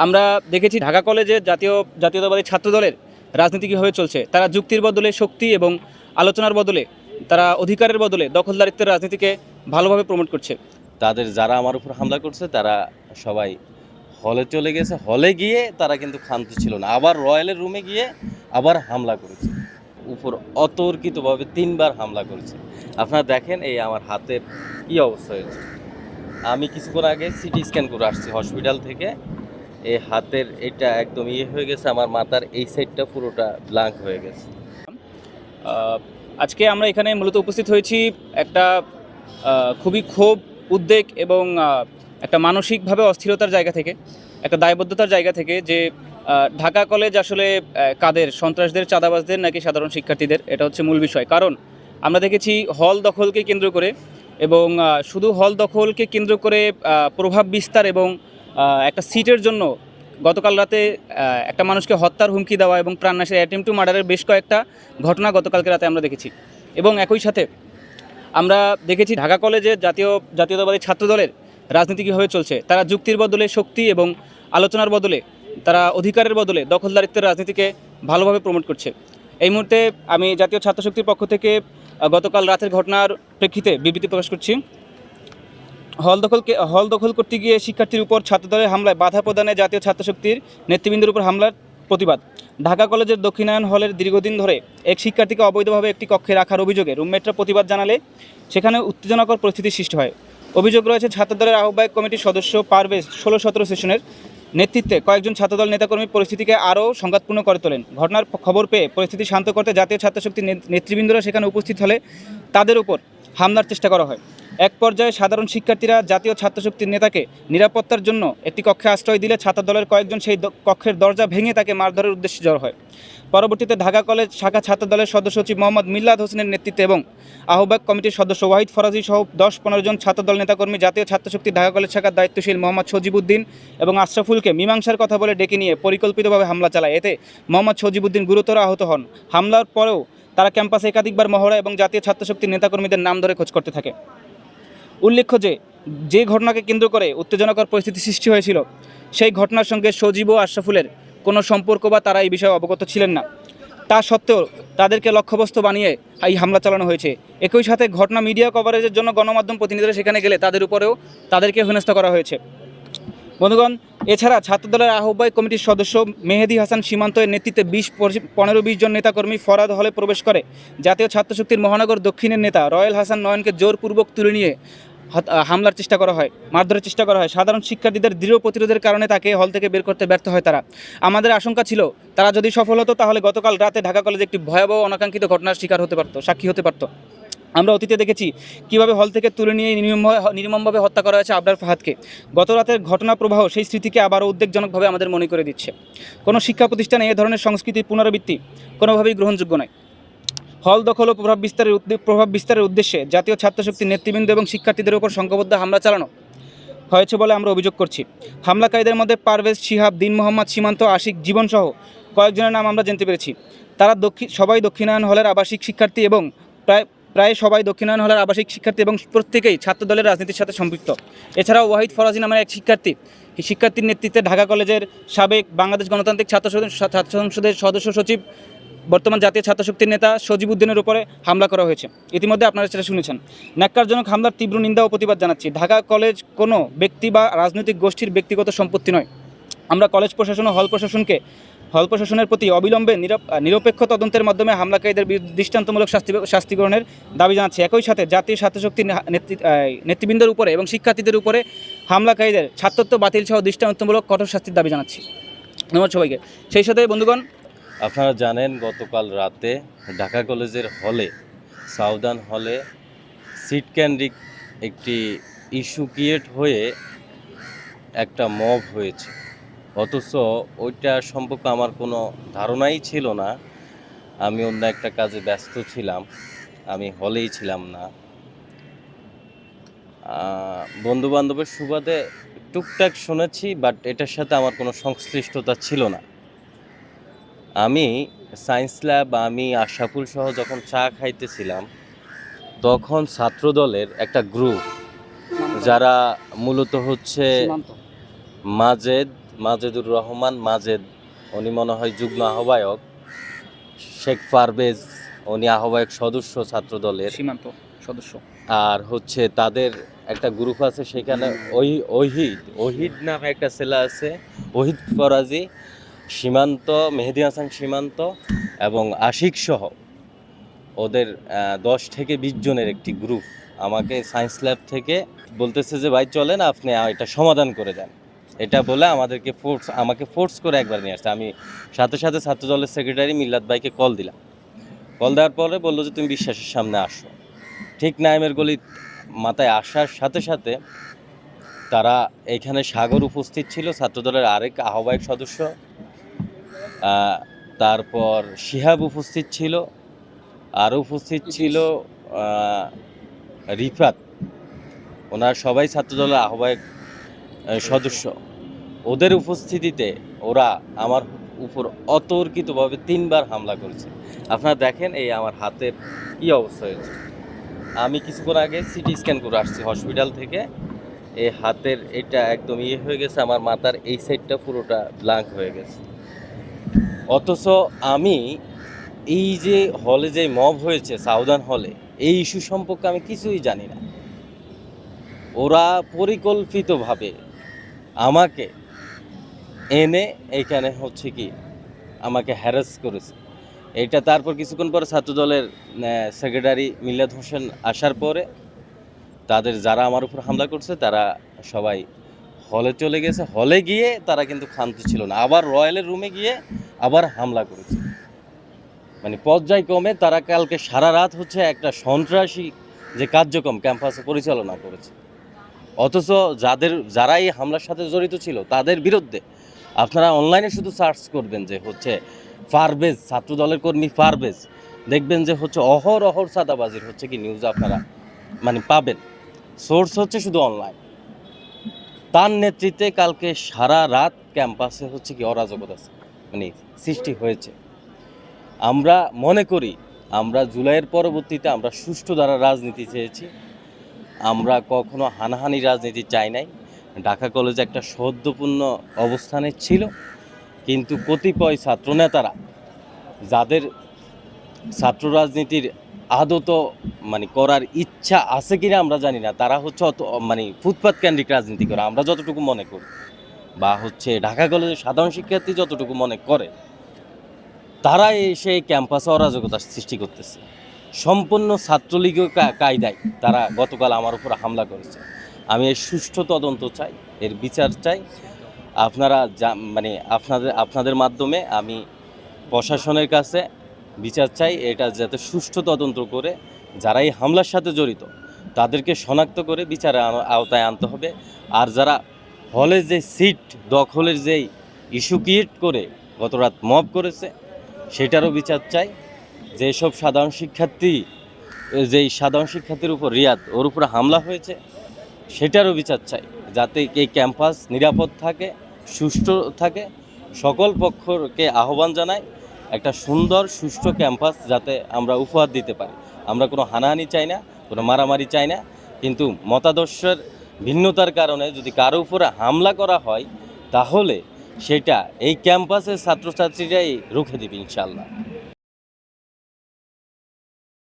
আমরা দেখেছি ঢাকা কলেজে জাতীয়তাবাদী ছাত্রদলের রাজনীতি কীভাবে চলছে। তারা যুক্তির বদলে শক্তি এবং আলোচনার বদলে তারা অধিকারের বদলে দখলদারিত্বের রাজনীতিকে ভালোভাবে প্রমোট করছে। তাদের যারা আমার উপর হামলা করছে তারা সবাই হলে চলে গেছে। হলে গিয়ে তারা কিন্তু ক্ষান্ত ছিল না, আবার রয়্যালের রুমে গিয়ে আবার হামলা করেছে, উপর অতর্কিতভাবে 3বার হামলা করেছে। আপনারা দেখেন এই আমার হাতের কি অবস্থা হয়েছে। আমি কিছুক্ষণ আগে সিটি স্ক্যান করে আসছি হসপিটাল থেকে। এই হাতের এটা একদম হয়ে গেছে, আমার মাথার এই সাইডটা পুরোটা ব্ল্যাঙ্ক হয়ে গেছে। আজকে আমরা এখানে মূলত উপস্থিত হয়েছি একটা খুবই ক্ষোভ, উদ্বেগ এবং একটা মানসিকভাবে অস্থিরতার জায়গা থেকে, একটা দায়বদ্ধতার জায়গা থেকে যে ঢাকা কলেজ আসলে কাদের, সন্ত্রাসদের, চাঁদাবাজদের নাকি সাধারণ শিক্ষার্থীদের, এটা হচ্ছে মূল বিষয়। কারণ আমরা দেখেছি হল দখলকে কেন্দ্র করে এবং শুধু হল দখলকে কেন্দ্র করে প্রভাব বিস্তার এবং একটা সিটের জন্য গতকাল রাতে একটা মানুষকে হত্যার হুমকি দেওয়া এবং প্রাণনাশের অ্যাটেম্প টু মার্ডারের বেশ কয়েকটা ঘটনা গতকালকে রাতে আমরা দেখেছি। এবং একই সাথে আমরা দেখেছি ঢাকা কলেজে জাতীয়তাবাদী ছাত্রদলের রাজনীতি কীভাবে চলছে। তারা যুক্তির বদলে শক্তি এবং আলোচনার বদলে তারা অধিকারের বদলে দখলদারিত্বের রাজনীতিকে ভালোভাবে প্রমোট করছে। এই মুহূর্তে আমি জাতীয় ছাত্রশক্তির পক্ষ থেকে গতকাল রাতের ঘটনার প্রেক্ষিতে বিবৃতি প্রকাশ করছি। হল দখল করতে গিয়ে শিক্ষার্থীর উপর ছাত্রদলের হামলায় বাধা প্রদানে জাতীয় ছাত্রশক্তির নেতৃবৃন্দের উপর হামলার প্রতিবাদ। ঢাকা কলেজের দক্ষিণায়ন হলের দীর্ঘদিন ধরে এক শিক্ষার্থীকে অবৈধভাবে একটি কক্ষে রাখার অভিযোগে রুমমেটরা প্রতিবাদ জানালে সেখানে উত্তেজনাকর পরিস্থিতির সৃষ্টি হয়। অভিযোগ রয়েছে ছাত্রদলের আহ্বায়ক কমিটির সদস্য পারভেজ 16-17 সেশনের নেতৃত্বে কয়েকজন ছাত্রদল নেতাকর্মী পরিস্থিতিকে আরও সংঘাতপূর্ণ করে তোলেন। ঘটনার খবর পেয়ে পরিস্থিতি শান্ত করতে জাতীয় ছাত্রশক্তির নেতৃবৃন্দরা সেখানে উপস্থিত হলে তাদের উপর হামলার চেষ্টা করা হয়। এক পর্যায়ে সাধারণ শিক্ষার্থীরা জাতীয় ছাত্রশক্তির নেতাকে নিরাপত্তার জন্য একটি কক্ষে আশ্রয় দিলে ছাত্রদলের কয়েকজন সেই কক্ষের দরজা ভেঙে তাকে মারধরের উদ্দেশ্যে জড়ো হয়। পরবর্তীতে ঢাকা কলেজ শাখা ছাত্রদলের সদস্য সচিব মোহাম্মদ মিল্লাদ হোসেনের নেতৃত্বে এবং আহ্বায়ক কমিটির সদস্য ওয়াহিদ ফরাজি সহ 10-15 জন ছাত্রদল নেতাকর্মী জাতীয় ছাত্রশক্তি ঢাকা কলেজ শাখার দায়িত্বশীল মোহাম্মদ সজিবুদ্দিন এবং আশরাফুলকে মীমাংসার কথা বলে ডেকে নিয়ে পরিকল্পিতভাবে হামলা চালায়। এতে মোহাম্মদ সজিবুদ্দিন গুরুতর আহত হন। হামলার পরেও তারা ক্যাম্পাসে একাধিকবার মহড়া এবং জাতীয় ছাত্রশক্তির নেতাকর্মীদের নাম ধরে খোঁজ করতে থাকে। উল্লেখ্য যে ঘটনাকে কেন্দ্র করে উত্তেজনাকর পরিস্থিতি সৃষ্টি হয়েছিল, সেই ঘটনার সঙ্গে সজীব ও আশরাফুলের কোনো সম্পর্ক বা তারা এই বিষয়ে অবগত ছিলেন না। তা সত্ত্বেও তাদেরকে লক্ষ্যবস্তু বানিয়ে এই হামলা চালানো হয়েছে। একই সাথে ঘটনা মিডিয়া কভারেজের জন্য গণমাধ্যম প্রতিনিধিরা সেখানে গেলে তাদেরকে হেনস্থা করা হয়েছে। বন্ধুগণ, এছাড়া ছাত্রদলের আহ্বায়ক কমিটির সদস্য মেহেদি হাসান সীমান্তের নেতৃত্বে 15-20 জন নেতাকর্মী ফরহাদ হলে প্রবেশ করে জাতীয় ছাত্রশক্তির মহানগর দক্ষিণের নেতা রয়েল হাসান নয়নকে জোরপূর্বক তুলে নিয়ে হামলার চেষ্টা করা হয়, মারধরের চেষ্টা করা হয়। সাধারণ শিক্ষার্থীদের দৃঢ় প্রতিরোধের কারণে তাকে হল থেকে বের করতে ব্যর্থ হয় তারা। আমাদের আশঙ্কা ছিল তারা যদি সফল হতো তাহলে গতকাল রাতে ঢাকা কলেজে একটি ভয়াবহ অনাকাঙ্ক্ষিত ঘটনার সাক্ষী হতে পারত। আমরা অতীতে দেখেছি কীভাবে হল থেকে তুলে নিয়ে নির্মমভাবে হত্যা করা হয়েছে আবরার ফাহাদকে। গত রাতের ঘটনা প্রবাহ সেই স্মৃতিকে আবারও উদ্বেগজনকভাবে আমাদের মনে করে দিচ্ছে। কোনো শিক্ষা প্রতিষ্ঠানে এ ধরনের সংস্কৃতির পুনরাবৃত্তি কোনোভাবেই গ্রহণযোগ্য নয়। হল দখল ও প্রভাব বিস্তারের উদ্দেশ্যে জাতীয় ছাত্রশক্তির নেতৃবৃন্দ এবং শিক্ষার্থীদের উপর সংঘবদ্ধ হামলা চালানো হয়েছে বলে আমরা অভিযোগ করছি। হামলাকারীদের মধ্যে পারভেজ, শিহাব, দিন মোহাম্মদ, সীমান্ত, আশিক, জীবনসহ কয়েকজনের নাম আমরা জানতে পেরেছি। তারা সবাই দক্ষিণায়ন হলের আবাসিক শিক্ষার্থী এবং প্রায় সবাই দক্ষিণায়ন হলের আবাসিক শিক্ষার্থী এবং প্রত্যেকেই ছাত্রদলের রাজনীতির সাথে সম্পৃক্ত। এছাড়াও ওয়াহিদ ফরাজি নামের এক শিক্ষার্থীর নেতৃত্বে ঢাকা কলেজের সাবেক বাংলাদেশ গণতান্ত্রিক ছাত্র সংসদের সদস্য সচিব, বর্তমান জাতীয় ছাত্রশক্তির নেতা সজিবুদ্দিনের উপরে হামলা করা হয়েছে। ইতিমধ্যে আপনারা সেটা শুনেছেন। ন্যাক্কারজনক হামলার তীব্র নিন্দা ও প্রতিবাদ জানাচ্ছি। ঢাকা কলেজ কোনো ব্যক্তি বা রাজনৈতিক গোষ্ঠীর ব্যক্তিগত সম্পত্তি নয়। আমরা কলেজ প্রশাসন ও হল প্রশাসনের প্রতি অবিলম্বে নিরপেক্ষ তদন্তের মাধ্যমে হামলাকারীদের দৃষ্টান্তমূলক শাস্তি গ্রহণের দাবি জানাচ্ছি। একই সাথে জাতীয় ছাত্রশক্তির নেতৃবৃন্দের উপরে এবং শিক্ষার্থীদের উপরে হামলাকারীদের ছাত্রত্ব বাতিল সহ দৃষ্টান্তমূলক কঠোর শাস্তির দাবি জানাচ্ছি। ধন্যবাদ সবাইকে। সেই সাথে বন্ধুগণ, আপনারা জানেন গতকাল রাতে ঢাকা কলেজের হলে, সাউদার্ন হলে সিট কেন্দ্রিক একটি ইস্যু ক্রিয়েট হয়ে একটা মব হয়েছে। অথচ ওইটা সম্পর্কে আমার কোনো ধারণাই ছিল না। আমি অন্য একটা কাজে ব্যস্ত ছিলাম, আমি হলেই ছিলাম না। বন্ধুবান্ধবের সুবাদে টুকটাক শুনেছি, বাট এটার সাথে আমার কোনো সংশ্লিষ্টতা ছিল না। আমি সায়েন্স ল্যাব, আমি আশরাফুল সহ যখন চা খাইতেছিলাম তখন ছাত্রদলের একটা গ্রুপ, যারা মূলত হচ্ছে মাজেদ, মাজেদুর রহমান মাজেদ, উনি মনে হয় যুগ্ম আহ্বায়ক, শেখ পারভেজ, উনি আহ্বায়ক সদস্য ছাত্র দলের, সীমান্ত সদস্য। আর হচ্ছে তাদের একটা গ্রুপ আছে সেখানে ওহিদ নামে একটা ছেলে আছে, ওহিদ ফরাজি, সীমান্ত, মেহেদী হাসান সীমান্ত এবং আশিক সহ ওদের 10 থেকে 20 জনের একটি গ্রুপ আমাকে সায়েন্স ল্যাব থেকে বলতেছে যে ভাই চলেন আপনি এটা সমাধান করে দেন। এটা বলে আমাকে ফোর্স করে একবার নিয়ে আসছে। আমি সাথে সাথে ছাত্র দলের সেক্রেটারি মিল্লাত ভাইকে কল দিলাম। কল দেওয়ার পরে বললো যে তুমি বিশ্বাসের সামনে আসো। ঠিক নাইমের গলি মাথায় আসার সাথে সাথে তারা এখানে সাগর উপস্থিত ছিল, ছাত্রদলের আরেক আহ্বায়ক সদস্য, তারপর শিহাব উপস্থিত ছিল, আরও উপস্থিত ছিল রিফাত, ওনার সবাই ছাত্রদলের আহ্বায়ক সদস্য। ওদের উপস্থিতিতে ওরা আমার উপর অতর্কিতভাবে 3বার হামলা করেছে। আপনারা দেখেন এই আমার হাতের কি অবস্থা হয়েছে। আমি কিছুক্ষণ আগে সিটি স্ক্যান করে আসছি হসপিটাল থেকে। এই হাতের এটা একদম হয়ে গেছে, আমার মাথার এই সাইডটা পুরোটা ব্ল্যাঙ্ক হয়ে গেছে। অথচ আমি এই যে হলে যে মব হয়েছে সাউদার্ন হলে, এই ইস্যু সম্পর্কে আমি কিছুই জানি না। ওরা পরিকল্পিতভাবে আমাকে এনে এইখানে হচ্ছে কি আমাকে হ্যারাস করেছে। এটা তারপর কিছুক্ষণ পরে ছাত্রদলের সেক্রেটারি মিল্লাত হোসেন আসার পরে তাদের যারা আমার উপর হামলা করছে তারা সবাই হলে চলে গেছে। হলে গিয়ে তারা কিন্তু ক্ষান্ত ছিল না, আবার রয়্যালের রুমে গিয়ে আবার হামলা করেছে। মানে পর্যায়ক্রমে তারা কালকে সারা রাত হচ্ছে একটা সন্ত্রাসী যে কার্যক্রম ক্যাম্পাসে পরিচালনা করেছে। অথচ যারা এই হামলার সাথে জড়িত ছিল তাদের বিরুদ্ধে আপনারা অনলাইনে শুধু সার্চ করবেন যে হচ্ছে পারভেজ, ছাত্র দলের কর্মী পারভেজ, দেখবেন যে হচ্ছে অহর চাঁদাবাজির হচ্ছে কি নিউজ আপনারা মানে পাবেন। সোর্স হচ্ছে শুধু অনলাইন। তার নেতৃত্বে কালকে সারা রাত ক্যাম্পাসে হচ্ছে কি অরাজকতা মানে সৃষ্টি হয়েছে। আমরা মনে করি আমরা জুলাইয়ের পরবর্তীতে আমরা সুষ্ঠু ধারা রাজনীতি চেয়েছি, আমরা কখনো হানাহানি রাজনীতি চাই নাই। ঢাকা কলেজ একটা সৌহার্দ্যপূর্ণ অবস্থানে ছিল, কিন্তু কতিপয় ছাত্রনেতারা যাদের ছাত্র রাজনীতির আদত মানে করার ইচ্ছা আছে কিনা আমরা জানি না, তারা হচ্ছে মানে ফুটপাত কেন্দ্রিক রাজনীতি করে আমরা যতটুকু মনে করি, বা হচ্ছে ঢাকা কলেজের সাধারণ শিক্ষার্থী যতটুকু মনে করে, তারা এসে ক্যাম্পাসে অরাজকতা সৃষ্টি করতেছে। সম্পূর্ণ ছাত্রলীগীয় কায়দায় তারা গতকাল আমার উপর হামলা করেছে। আমি এর সুষ্ঠু তদন্ত চাই, এর বিচার চাই। আপনারা মানে আপনাদের মাধ্যমে আমি প্রশাসনের কাছে বিচার চাই, এটা যাতে সুষ্ঠু তদন্ত করে যারা এই হামলার সাথে জড়িত তাদেরকে শনাক্ত করে বিচারের আওতায় আনতে হবে। আর যারা হলে যে সিট দখলের যেই ইস্যু ক্রিয়েট করে গত রাত মব করেছে সেটারও বিচার চাই। যেসব সাধারণ শিক্ষার্থীর উপর রিয়াদ ওর উপরে হামলা হয়েছে সেটারও বিচার চাই, যাতে এই ক্যাম্পাস নিরাপদ থাকে, সুষ্ঠু থাকে। সকল পক্ষকে আহ্বান জানাই একটা সুন্দর সুষ্ঠু ক্যাম্পাস যাতে আমরা উপহার দিতে পারি। আমরা কোনো হানাহানি চাই না, কোনো মারামারি চাই না, কিন্তু মতাদর্শের ভিন্নতার কারণে যদি কারো উপরে হামলা করা হয় তাহলে সেটা এই ক্যাম্পাসের ছাত্রছাত্রীরাই রুখে দেবে ইনশাআল্লাহ।